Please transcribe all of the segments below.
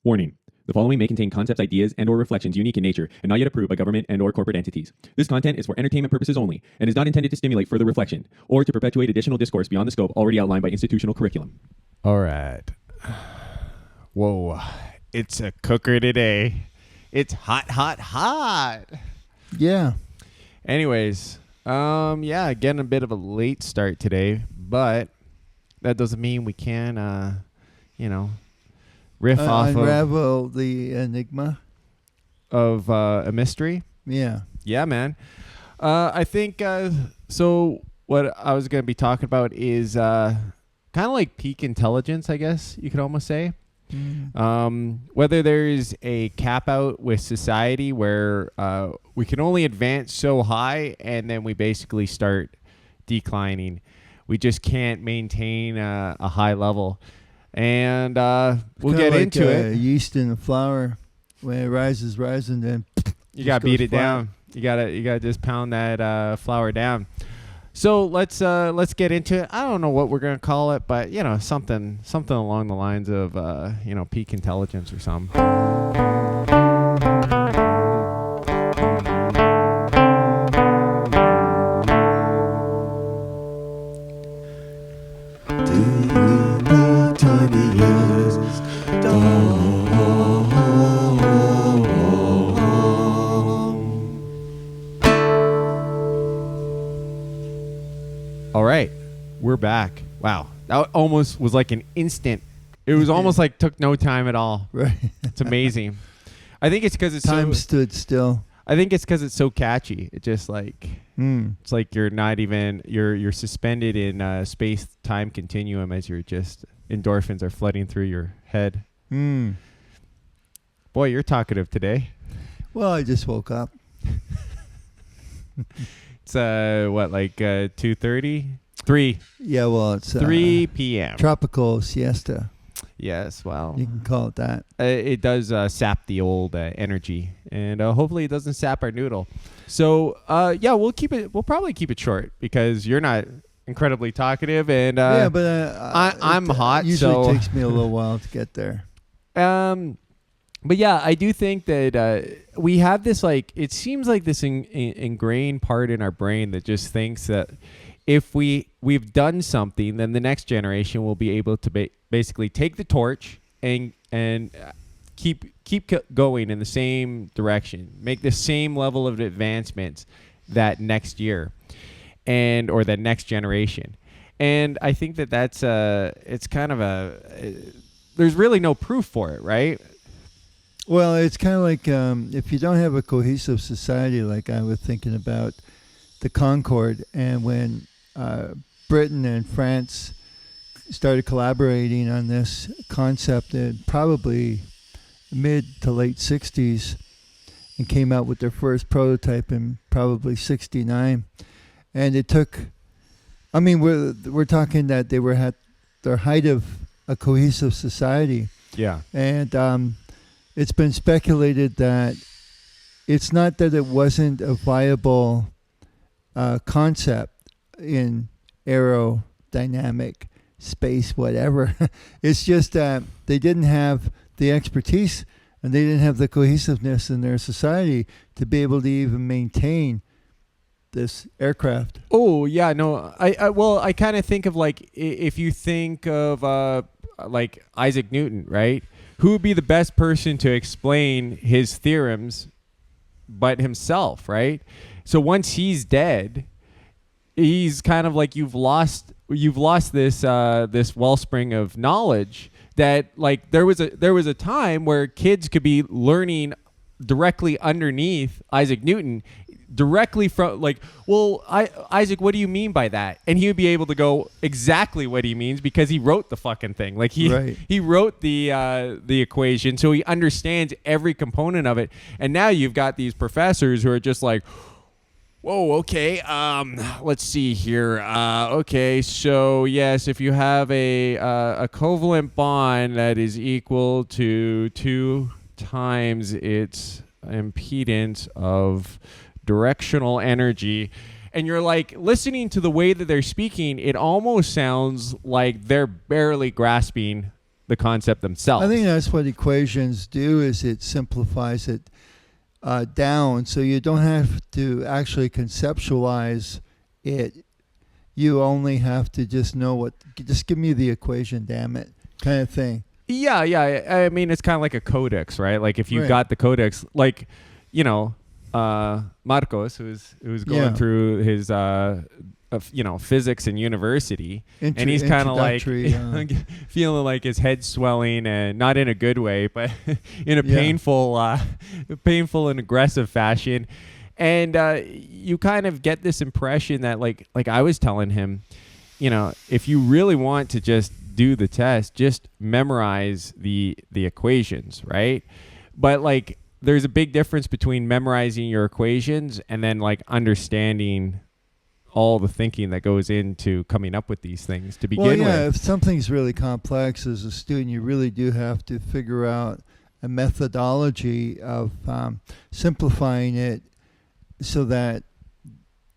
Warning. The following may contain concepts, ideas, and/or reflections unique in nature and not yet approved by government and/or corporate entities. This content is for entertainment purposes only and is not intended to stimulate further reflection or to perpetuate additional discourse beyond the scope already outlined by institutional curriculum. All right. Whoa. It's a cooker today. It's hot, hot, hot. Yeah. Anyways, yeah, getting a bit of a late start today, but that doesn't mean we can, riff off unravel the enigma of a mystery. Yeah. Yeah, man. I think so. What I was going to be talking about is kind of like peak intelligence, I guess you could almost say. Whether there's a cap out with society where we can only advance so high and then we basically start declining. We just can't maintain a high level. And we'll get like, into it. Yeast in a flour, when it rises, then you gotta beat it down. You gotta just pound that flour down. So let's get into it. I don't know what we're gonna call it, but something along the lines of peak intelligence or something. All right, we're back. Wow, that almost was like an instant. It was almost like took no time at all. Right. It's amazing. I think it's because it's time stood still. I think it's because it's so catchy. It just like it's like you're not even you're suspended in space-time continuum as you're just endorphins are flooding through your head. Boy, you're talkative today. Well, I just woke up. It's what, like 2:30? 3. Yeah, well, it's 3 p.m. Tropical siesta. Yes, well, You can call it that. It does sap the old energy, and hopefully it doesn't sap our noodle. So, yeah, we'll probably keep it short because you're not incredibly talkative, and yeah, but I'm hot. Usually takes me a little while to get there. But yeah, I do think that we have this, like, it seems like this ingrained part in our brain that just thinks that if we've done something, then the next generation will be able to basically take the torch and keep going in the same direction, make the same level of advancements that next year or the next generation. And I think that's it's kind of there's really no proof for it, right? Well, it's kind of like if you don't have a cohesive society, like I was thinking about the Concorde, and when Britain and France started collaborating on this concept in probably mid to late 60s and came out with their first prototype in probably 69. And it took, I mean, we're talking that they were at their height of a cohesive society. Yeah. And it's been speculated that it's not that it wasn't a viable concept in aerodynamic space, whatever. It's just that they didn't have the expertise and they didn't have the cohesiveness in their society to be able to even maintain this aircraft. Oh, yeah, no. I kind of think of, like, if you think of like Isaac Newton, right? Who would be the best person to explain his theorems but himself, right? So once he's dead, he's kind of like you've lost this this wellspring of knowledge that, like, there was a time where kids could be learning directly underneath Isaac Newton, directly from, like, well, Isaac, what do you mean by that? And he would be able to go exactly what he means because he wrote the fucking thing. Like, he wrote the equation, so he understands every component of it. And now you've got these professors who are just like, whoa, okay, let's see here. Okay, so yes, if you have a covalent bond that is equal to 2 times its impedance of directional energy, and you're like listening to the way that they're speaking, it almost sounds like they're barely grasping the concept themselves. I think that's what equations do, is it simplifies it down, so you don't have to actually conceptualize it. You only have to just know just give me the equation, damn it, kind of thing. Yeah. I mean, it's kind of like a codex, right? Like if you got the codex, like, Marcos, who's going through his, physics in university, and he's kind of like feeling like his head's swelling, and not in a good way, but in a painful and aggressive fashion. And you kind of get this impression that like I was telling him, if you really want to just do the test, just memorize the equations, right? But like there's a big difference between memorizing your equations and then like understanding all the thinking that goes into coming up with these things to begin with. If something's really complex as a student, you really do have to figure out a methodology of simplifying it so that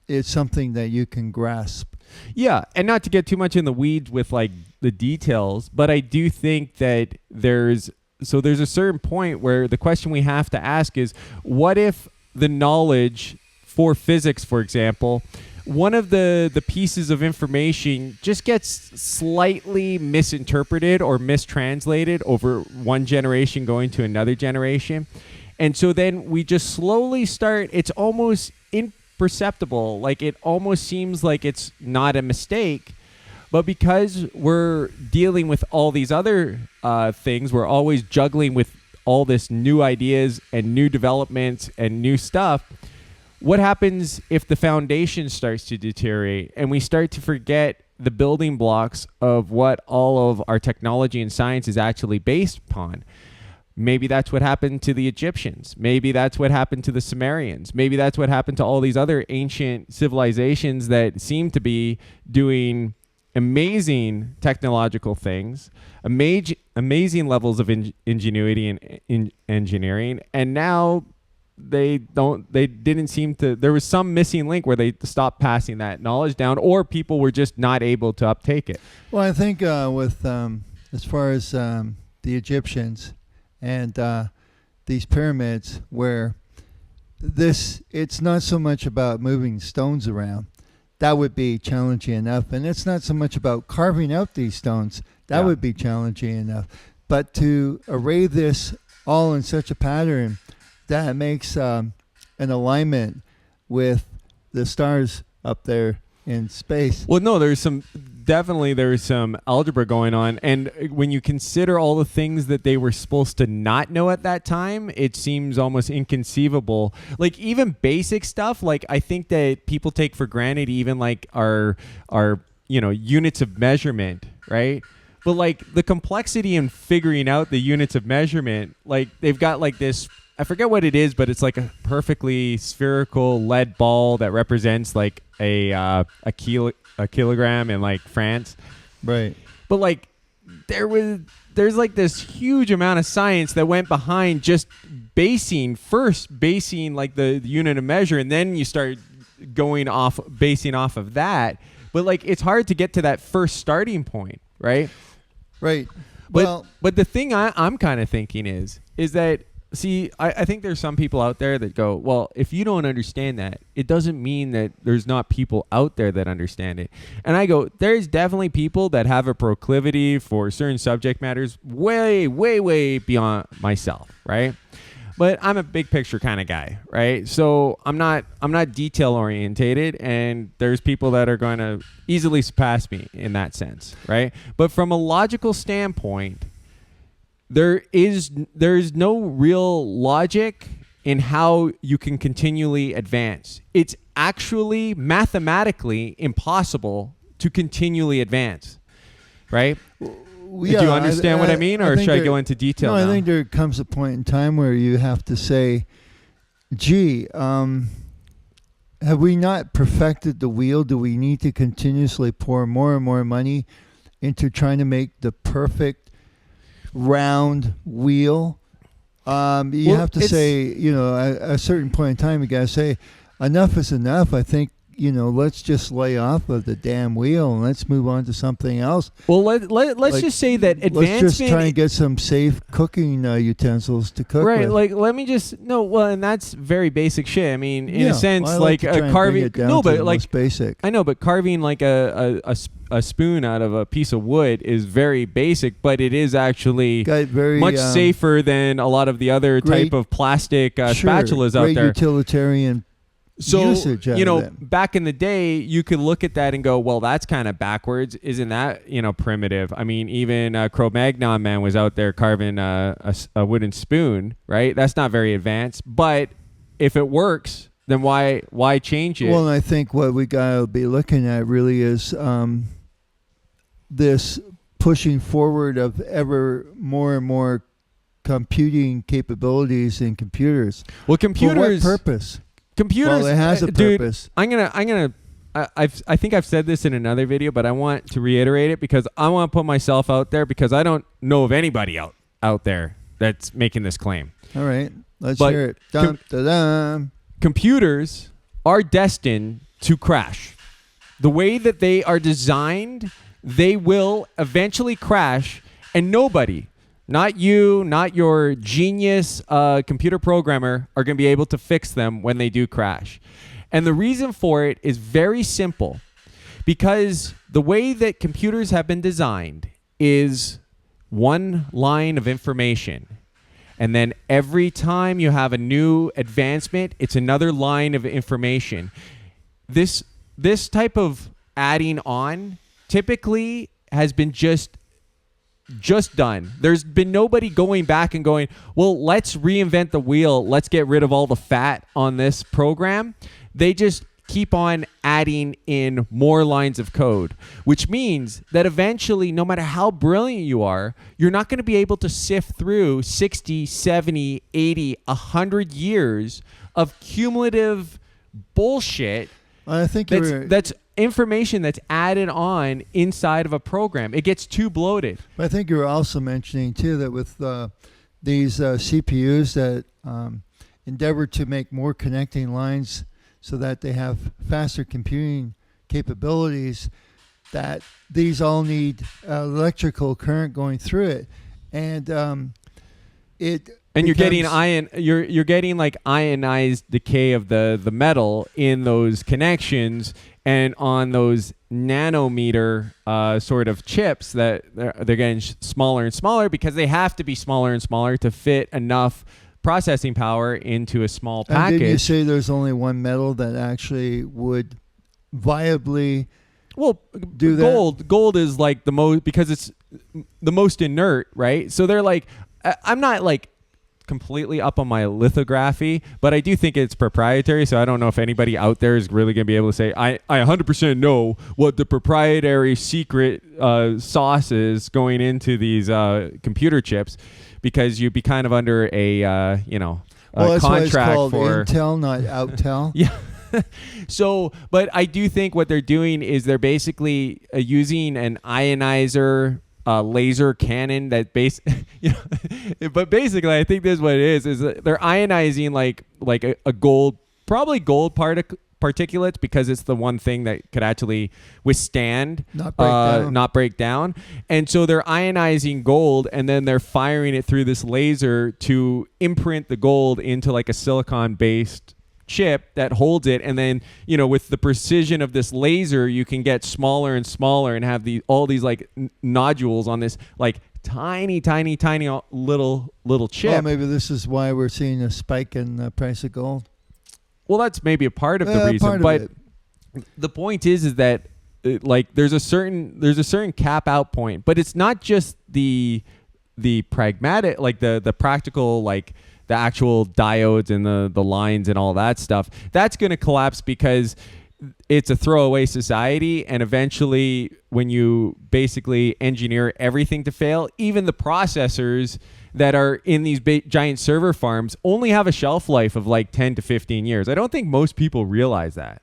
it's something that you can grasp. Yeah, and not to get too much in the weeds with like the details, but I do think that there's a certain point where the question we have to ask is, what if the knowledge for physics, for example, one of the pieces of information just gets slightly misinterpreted or mistranslated over one generation going to another generation. And so then we just slowly start, it's almost imperceptible, like it almost seems like it's not a mistake. But because we're dealing with all these other things, we're always juggling with all this new ideas and new developments and new stuff. What happens if the foundation starts to deteriorate and we start to forget the building blocks of what all of our technology and science is actually based upon? Maybe that's what happened to the Egyptians. Maybe that's what happened to the Sumerians. Maybe that's what happened to all these other ancient civilizations that seem to be doing amazing technological things, amazing levels of ingenuity and engineering, and now they didn't seem to, there was some missing link where they stopped passing that knowledge down, or people were just not able to uptake it. Well, I think with as far as the Egyptians and these pyramids, where it's not so much about moving stones around. That would be challenging enough. And it's not so much about carving out these stones. That would be challenging enough. But to array this all in such a pattern that makes an alignment with the stars up there in space. Well, no, there's some algebra going on. And when you consider all the things that they were supposed to not know at that time, it seems almost inconceivable. Like even basic stuff, like I think that people take for granted, even like our units of measurement, right? But like the complexity in figuring out the units of measurement, like they've got like this, I forget what it is, but it's like a perfectly spherical lead ball that represents like a kilogram in like France. Right. But like there's like this huge amount of science that went behind just basing like the unit of measure, and then you start basing off of that. But like it's hard to get to that first starting point, right? Right. But the thing I'm kind of thinking is that, see, I think there's some people out there that go, well, if you don't understand that, it doesn't mean that there's not people out there that understand it. And I go, there's definitely people that have a proclivity for certain subject matters way, way, way beyond myself, right? But I'm a big picture kind of guy, right? So I'm not detail orientated, and there's people that are going to easily surpass me in that sense, right? But from a logical standpoint, there's no real logic in how you can continually advance. It's actually mathematically impossible to continually advance, right? Do you understand what I mean, or should I go into detail now? I think there comes a point in time where you have to say, gee, have we not perfected the wheel? Do we need to continuously pour more and more money into trying to make the perfect round wheel? You have to say, at a certain point in time, you got to say, enough is enough. I think let's just lay off of the damn wheel and let's move on to something else. Well, let's just say that advancement. Let's just try and get some safe cooking utensils to cook right, with. like let me just and that's very basic shit. I mean, in a sense, I like to try a and carving. bring it down No, to but the like most basic. I know, but carving like a spoon out of a piece of wood is very basic, but it is actually much safer than a lot of the other type of plastic spatulas out there. Utilitarian usage out of it. Back in the day, you could look at that and go, well, that's kind of backwards. Isn't that, primitive? I mean, even Cro-Magnon man was out there carving a wooden spoon, right? That's not very advanced. But if it works, then why change it? Well, I think what we got to be looking at really is this pushing forward of ever more and more computing capabilities in computers. Well, computers... For what purpose? Computers, well, it has a purpose. I think I've said this in another video, but I want to reiterate it because I want to put myself out there because I don't know of anybody out there that's making this claim. All right, let's hear it. Dun, dun, dun. Computers are destined to crash. The way that they are designed, they will eventually crash, and nobody, not you, not your genius computer programmer, are going to be able to fix them when they do crash. And the reason for it is very simple. Because the way that computers have been designed is one line of information. And then every time you have a new advancement, it's another line of information. This type of adding on typically has been just done. There's been nobody going back and going, well, let's reinvent the wheel. Let's get rid of all the fat on this program. They just keep on adding in more lines of code, which means that eventually, no matter how brilliant you are, you're not going to be able to sift through 60, 70, 80, 100 years of cumulative bullshit. I think that's information that's added on inside of a program. It gets too bloated. I think you were also mentioning too that with these CPUs that endeavor to make more connecting lines so that they have faster computing capabilities, that these all need electrical current going through it, and you're getting you're getting like ionized decay of the metal in those connections and on those nanometer sort of chips that they're getting smaller and smaller because they have to be smaller and smaller to fit enough processing power into a small package. And did you say there's only one metal that actually would viably do that? Gold is like the most, because it's the most inert, right? So they're like, I'm not like completely up on my lithography, but I do think it's proprietary, so I don't know if anybody out there is really going to be able to say, I 100% know what the proprietary secret sauce is going into these computer chips, because you'd be kind of under a that's contract why it's called for Intel, not Outel. Yeah. So, but I do think what they're doing is they're basically using an ionizer laser cannon that but basically I think this is what it is they're ionizing like a gold, probably gold particulates, because it's the one thing that could actually withstand not break down. And so they're ionizing gold, and then they're firing it through this laser to imprint the gold into like a silicon based chip that holds it, and then with the precision of this laser you can get smaller and smaller and have all these like nodules on this like tiny little chip. Well, maybe this is why we're seeing a spike in the price of gold. Well, that's maybe a part of the reason, but the point is that like there's a certain cap out point, but it's not just the pragmatic, like the practical, like the actual diodes and the lines and all that stuff. That's going to collapse because it's a throwaway society, and eventually when you basically engineer everything to fail, even the processors that are in these giant server farms only have a shelf life of like 10 to 15 years. I don't think most people realize that.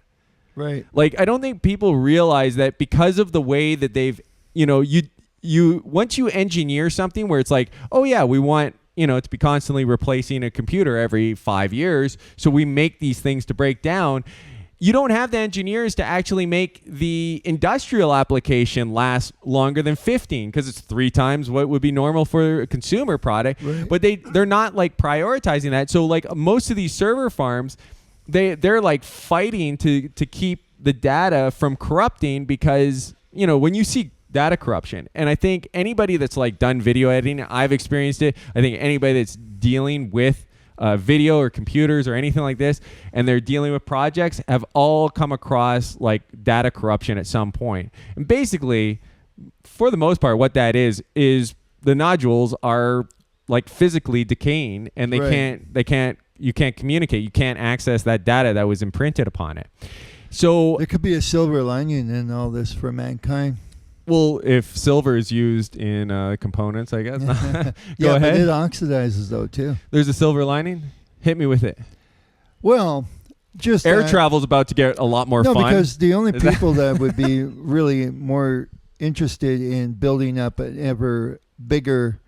Right. Like, I don't think people realize that because of the way that they've, you once you engineer something where it's like, oh yeah, we want, to be constantly replacing a computer every 5 years, so we make these things to break down. you don't have the engineers to actually make the industrial application last longer than 15 because it's 3 times what would be normal for a consumer product. Right. But they're not like prioritizing that. So like most of these server farms, they're like fighting to keep the data from corrupting because, you know, when you see data corruption, and I think anybody that's like done video editing, I've experienced it. I think anybody that's dealing with video or computers or anything like this, and they're dealing with projects, have all come across like data corruption at some point. And basically, for the most part, what that is the nodules are like physically decaying, and you can't communicate. You can't access that data that was imprinted upon it. So there could be a silver lining in all this for mankind. Well, if silver is used in components, I guess. Go ahead. But it oxidizes though too. There's a silver lining. Hit me with it. Well, just air travel's about to get a lot more fun. No, because the only people that would be really more interested in building up an ever bigger,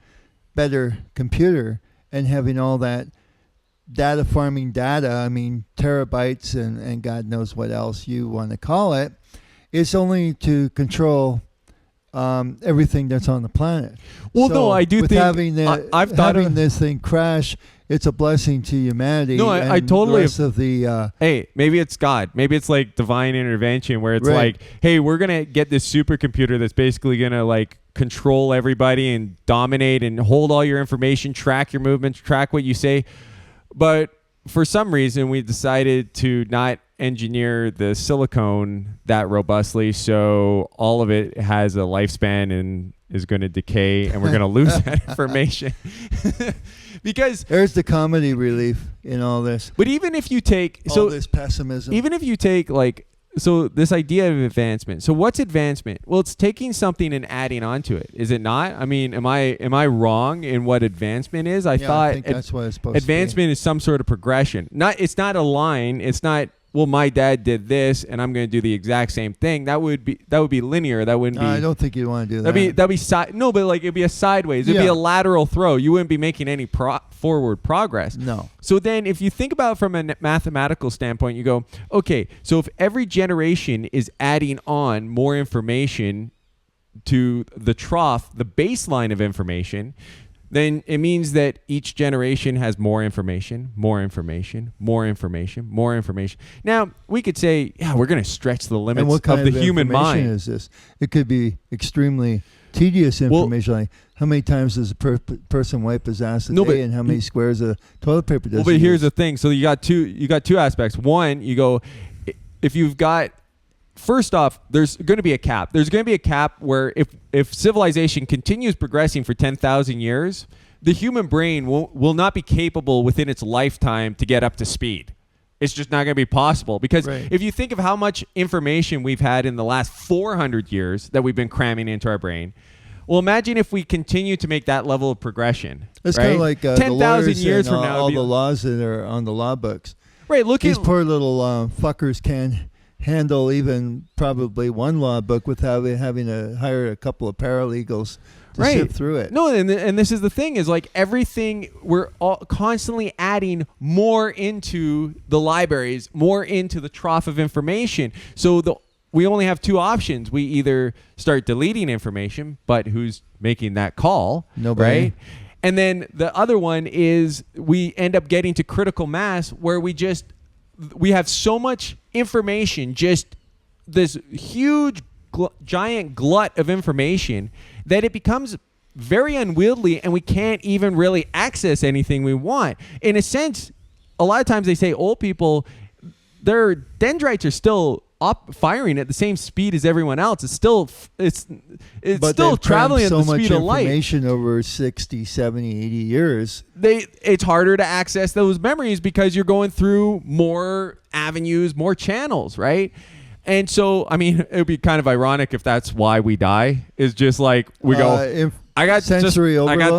better computer and having all that data farming data, I mean terabytes and God knows what else you want to call it, is only to control everything that's on the planet. Well, so no, I do with think having this thing crash, it's a blessing to humanity. No, I totally. The rest of the hey, maybe it's God. Maybe it's like divine intervention, where it's like, hey, we're gonna get this supercomputer that's basically gonna like control everybody and dominate and hold all your information, track your movements, track what you say. But for some reason, we decided to not engineer the silicone that robustly, so all of it has a lifespan and is going to decay, and we're going to lose that information. Because there's the comedy relief in all this. But even if you take all this pessimism, even if you take like this idea of advancement. So what's advancement? Well, it's taking something and adding onto it. Is it not? I mean, am I wrong in what advancement is? I thought I think that's what it's supposed advancement to be. Is some sort of progression. It's not a line. It's not, well, my dad did this and I'm going to do the exact same thing. That would be linear. That wouldn't be. I don't think you want to do that. That'd be no, but like it'd be a sideways. It'd be a lateral throw. You wouldn't be making any forward progress. No. So then if you think about it from a mathematical standpoint, you go, okay, so if every generation is adding on more information to the trough, the baseline of information, then it means that each generation has more information, more information, more information, more information. Now, we could say, yeah, we're going to stretch the limits of the human mind. Is this? It could be extremely tedious information, like how many times does a person wipe his ass a day and how many squares of toilet paper does he use? Here's the thing. So you got two aspects. One, you go, if you've got, first off, there's going to be a cap. There's going to be a cap where if civilization continues progressing for 10,000 years, the human brain will not be capable within its lifetime to get up to speed. It's just not going to be possible because if you think of how much information we've had in the last 400 years that we've been cramming into our brain, well, imagine if we continue to make that level of progression. It's kind of like 10,000 years from now, all the laws that are on the law books. Right. These poor little fuckers can't handle even probably one law book without having to hire a couple of paralegals to sift through it. No, and this is the thing is like everything, we're all constantly adding more into the libraries, more into the trough of information. So we only have two options. We either start deleting information, but who's making that call? Nobody. Right? And then the other one is we end up getting to critical mass where we have so much information, just this huge giant glut of information that it becomes very unwieldy and we can't even really access anything we want. In a sense, a lot of times they say old people, their dendrites are still firing at the same speed as everyone else. It's still traveling at the speed of light. Information over 60, 70, 80 years. It's harder to access those memories because you're going through more avenues, more channels, right? And so, I mean, it would be kind of ironic if that's why we die. Is just like we go. I got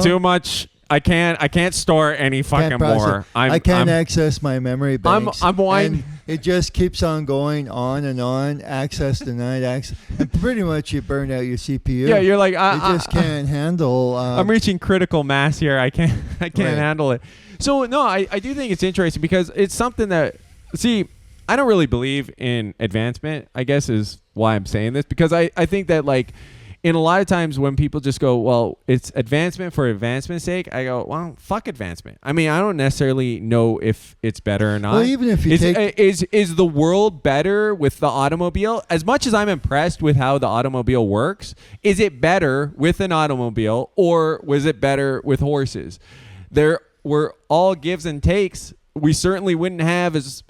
too much. I can't store any fucking more. I can't access my memory banks. I'm and it just keeps on going on and on. Access denied. Access. And pretty much you burn out your CPU. Yeah, you're like I just can't handle. I'm reaching critical mass here. I can't handle it. So no, I do think it's interesting because it's something that I don't really believe in advancement, I guess is why I'm saying this, because I think that like in a lot of times when people just go, well, it's advancement for advancement's sake, I go, well, fuck advancement. I mean, I don't necessarily know if it's better or not. Well, even if you is the world better with the automobile? As much as I'm impressed with how the automobile works, is it better with an automobile or was it better with horses? There were all gives and takes. We certainly wouldn't have as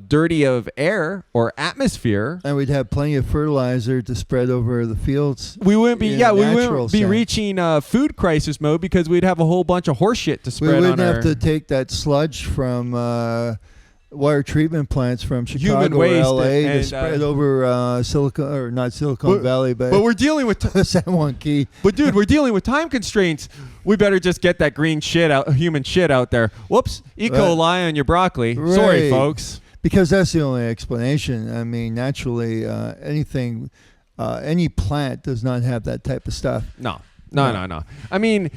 dirty of air or atmosphere, and we'd have plenty of fertilizer to spread over the fields. We wouldn't be, reaching food crisis mode because we'd have a whole bunch of horse shit to spread on. We wouldn't have to take that sludge from water treatment plants from Chicago or LA to spread over Silicon Valley, but we're dealing with San Juan Key. But dude, we're dealing with time constraints. We better just get that green shit out, human shit out there. Whoops, E. coli on your broccoli. Right. Sorry, folks. Because that's the only explanation. I mean, naturally, any plant does not have that type of stuff. No. I mean,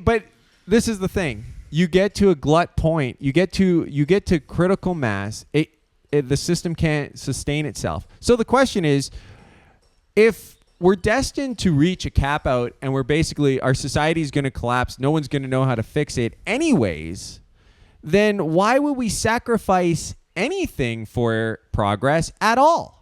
but this is the thing. You get to a glut point. You get to critical mass. The system can't sustain itself. So the question is, if we're destined to reach a cap out and we're basically, our society is going to collapse, no one's going to know how to fix it anyways, then why would we sacrifice anything for progress at all?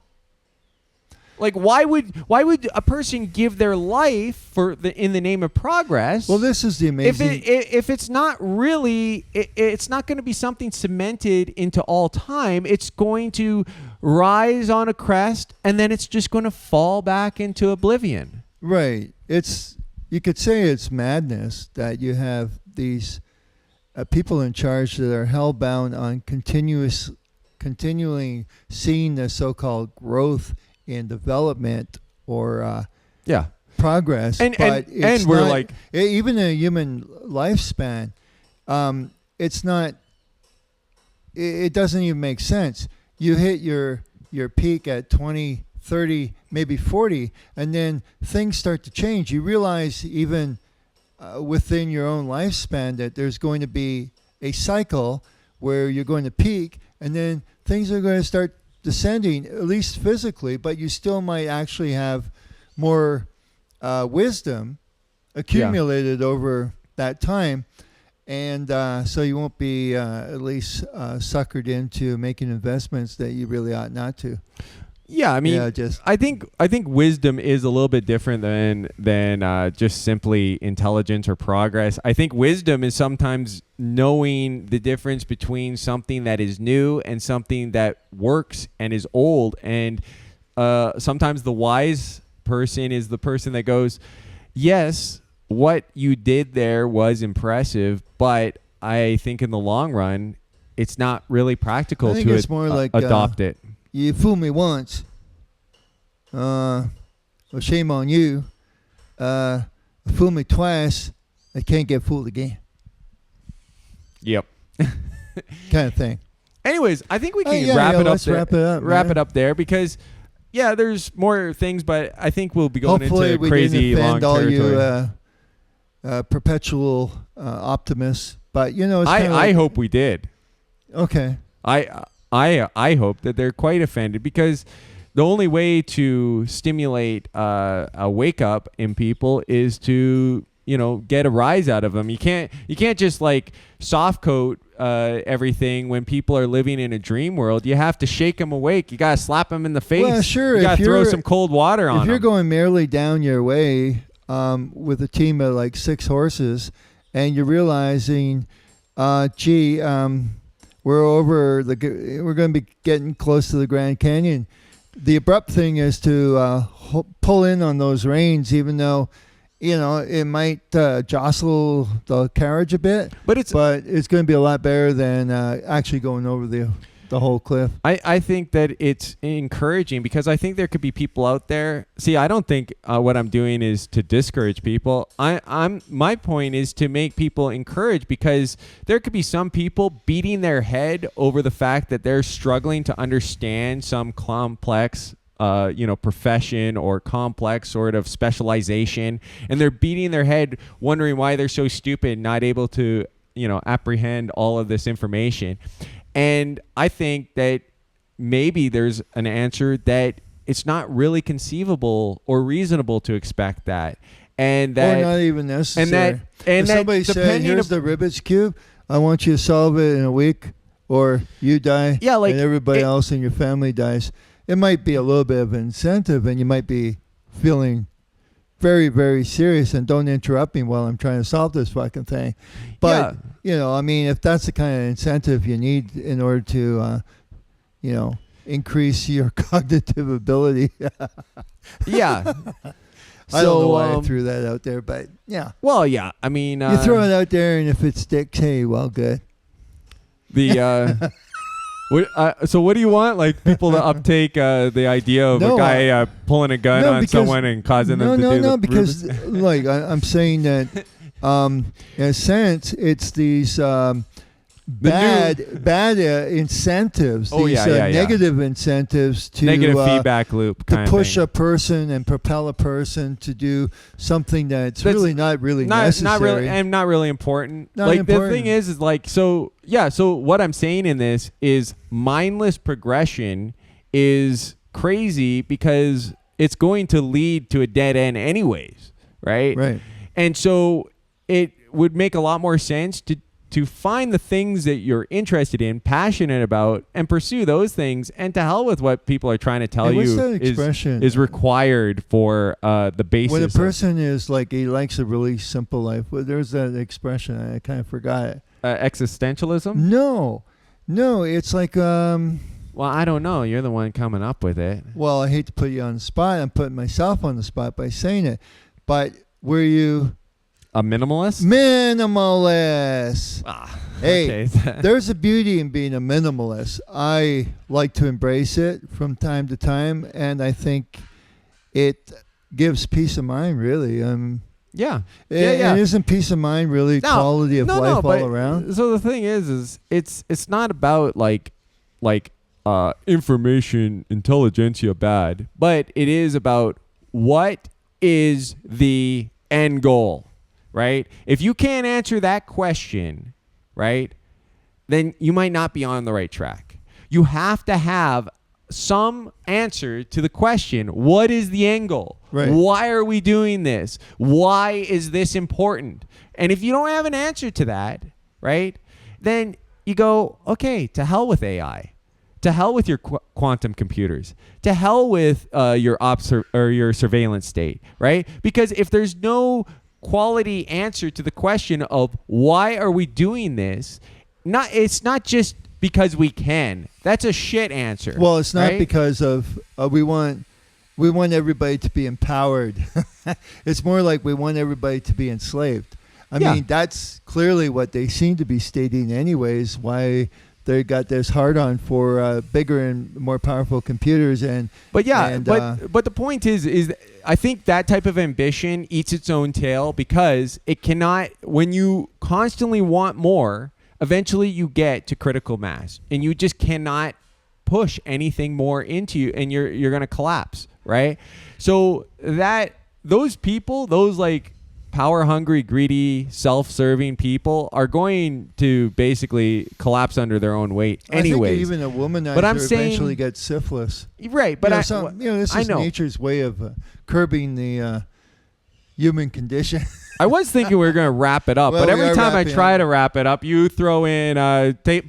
Like, why would a person give their life in the name of progress? Well, this is the amazing. If it's not really, it's not going to be something cemented into all time. It's going to rise on a crest, and then it's just going to fall back into oblivion. Right. You could say it's madness that you have these people in charge that are hellbound on continually seeing the so-called growth in development or progress, and it's we're not, like, even a human lifespan, it's not. It doesn't even make sense. You hit your peak at 20, 30, maybe 40, and then things start to change. You realize even within your own lifespan that there's going to be a cycle where you're going to peak, and then things are going to start descending, at least physically, but you still might actually have more wisdom accumulated over that time, and so you won't be at least suckered into making investments that you really ought not to. Yeah, I mean, I think wisdom is a little bit different than just simply intelligence or progress. I think wisdom is sometimes knowing the difference between something that is new and something that works and is old. And sometimes the wise person is the person that goes, yes, what you did there was impressive, but I think in the long run, it's not really practical to adopt it. You fooled me once. Well, shame on you. Fool me twice. I can't get fooled again. Yep. Kind of thing. Anyways, I think we can wrap it up there. Wrap it up there because, there's more things, but I think we'll be going Hopefully into crazy long territory. All you perpetual optimists, but it's I hope we did. Okay. I hope that they're quite offended, because the only way to stimulate a wake up in people is to get a rise out of them. You can't just like soft coat everything when people are living in a dream world. You have to shake them awake. You gotta slap them in the face. Well, sure. You gotta throw some cold water on them. If you're going merrily down your way with a team of like 6 horses, and you're realizing, we're going to be getting close to the Grand Canyon. The abrupt thing is to pull in on those reins, even though, it might jostle the carriage a bit. But it's going to be a lot better than actually going over the whole cliff. I think that it's encouraging, because I think there could be people out there. See, I don't think what I'm doing is to discourage people. My point is to make people encouraged, because there could be some people beating their head over the fact that they're struggling to understand some complex profession or complex sort of specialization, and they're beating their head wondering why they're so stupid, not able to apprehend all of this information. And I think that maybe there's an answer that it's not really conceivable or reasonable to expect that. And that, or not even necessary. and if that somebody said, depending "Here's the Rubik's cube. I want you to solve it in a week, or you die, Yeah, like, and everybody it- else in your family dies." It might be a little bit of an incentive, and you might be feeling very, very serious. And don't interrupt me while I'm trying to solve this fucking thing. But I mean, if that's the kind of incentive you need in order to, increase your cognitive ability. yeah. I don't know why I threw that out there, but yeah. Well, yeah. I mean, You throw it out there, and if it sticks, hey, well, good. the so what do you want? Like people to uptake the idea of a guy pulling a gun on someone and causing them to do because like I'm saying that in a sense it's these bad incentives, these negative incentives to negative feedback loop to push a person and propel a person to do something that's really not necessary, not really important. Not important. The thing is like so what I'm saying in this is mindless progression is crazy because it's going to lead to a dead end anyways, right? And so it would make a lot more sense to find the things that you're interested in, passionate about, and pursue those things, and to hell with what people are trying to tell you is required for the basis. When a person is like, he likes a really simple life, well, there's that expression, I kind of forgot it. Existentialism? No, it's like... well, I don't know. You're the one coming up with it. Well, I hate to put you on the spot. I'm putting myself on the spot by saying it. But were you... A minimalist? Minimalist. Hey, okay. There's a beauty in being a minimalist. I like to embrace it from time to time, and I think it gives peace of mind, really. Yeah. And isn't peace of mind really quality of life all around? So the thing is it's not about like information intelligentsia bad, but it is about what is the end goal. Right? If you can't answer that question, right, then you might not be on the right track. You have to have some answer to the question, what is the end goal? Right. Why are we doing this? Why is this important? And if you don't have an answer to that, right, then you go, okay, to hell with AI. To hell with your quantum computers. To hell with your surveillance state, right? Because if there's no quality answer to the question of why are we doing this, it's not just because we can. That's a shit answer. Well, it's not right? because of we want everybody to be empowered. It's more like we want everybody to be enslaved. I mean, that's clearly what they seem to be stating anyways, why they got this hard-on for bigger and more powerful computers. But the point is I think that type of ambition eats its own tail because it cannot, when you constantly want more, eventually you get to critical mass and you just cannot push anything more into you and you're going to collapse, right? So that those people, those like power hungry, greedy, self-serving people are going to basically collapse under their own weight anyways. I think even a womanizer eventually gets syphilis. Right, but this is nature's way of curbing the human condition. I was thinking we were going to wrap it up, but every time I try to wrap it up, you throw in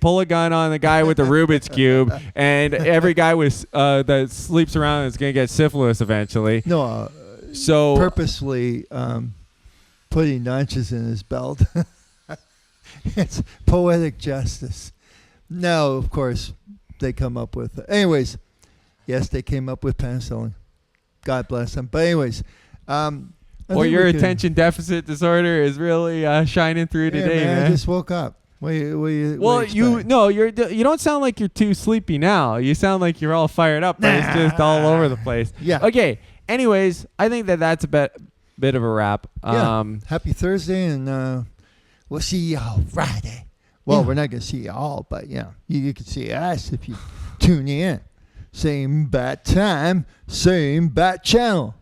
pull a gun on the guy with the Rubik's Cube, and every guy that sleeps around is going to get syphilis eventually. No, so purposely putting notches in his belt. It's poetic justice. No, of course, they come up with... Anyways, yes, they came up with penicillin. God bless them. But anyways... your attention deficit disorder is really shining through today, man. I just woke up. You don't sound like you're too sleepy now. You sound like you're all fired up, but it's just all over the place. Yeah. Okay. Anyways, I think that's a bit of a wrap. Happy Thursday, and we'll see y'all Friday. Well, we're not going to see y'all, but you can see us if you tune in. Same bat time, same bat channel.